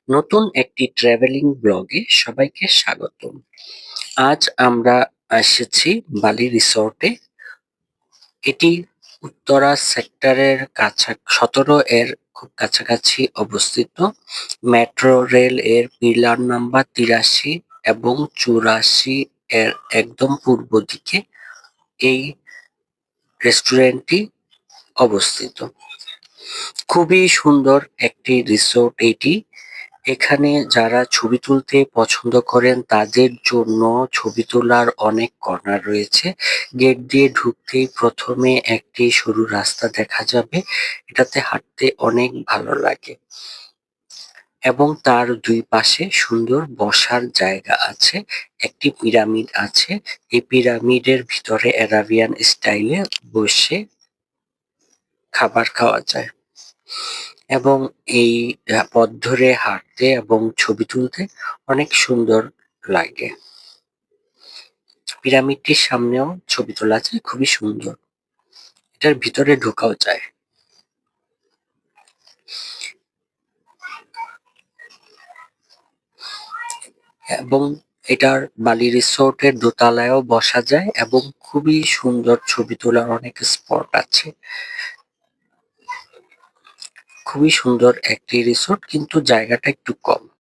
নতুন একটি ট্রাভেলিং ব্লগে সবাইকে স্বাগতম। আজ আমরা এসেছি বালি রিসোর্টে। এটি উত্তরা সেক্টরের 17 এর খুব কাছাকাছি অবস্থিত। মেট্রো রেল এর পিলার নাম্বার 83 এবং 84 এর একদম পূর্ব দিকে এই রেস্টুরেন্টটি অবস্থিত। খুবই সুন্দর একটি রিসোর্ট এটি। এখানে যারা ছবি তুলতে পছন্দ করেন তাদের জন্য ছবি তোলার অনেক কর্নার রয়েছে। গেট দিয়ে ঢুকতেই প্রথমে একটি সরু রাস্তা দেখা যাবে, এটাতে হাঁটতে অনেক ভালো লাগে এবং তার দুই পাশে সুন্দর বসার জায়গা আছে। একটি পিরামিড আছে, এই পিরামিডের ভিতরে অ্যারাবিয়ান স্টাইলে বসে খাবার খাওয়া যায় এবং এই পথ ধরে হাঁটতে এবং ছবি তুলতে অনেক সুন্দর লাগে। পিরামিডটির সামনেও ছবি তোলা যায়, খুবই সুন্দর। এটার ভিতরে ঢোকাও যায় এবং এটার বালি রিসোর্টের দোতলায়ও বসা যায় এবং খুবই সুন্দর ছবি তোলার অনেক স্পট আছে। খুবই সুন্দর একটি রিসোর্ট, কিন্তু জায়গাটা একটু কম।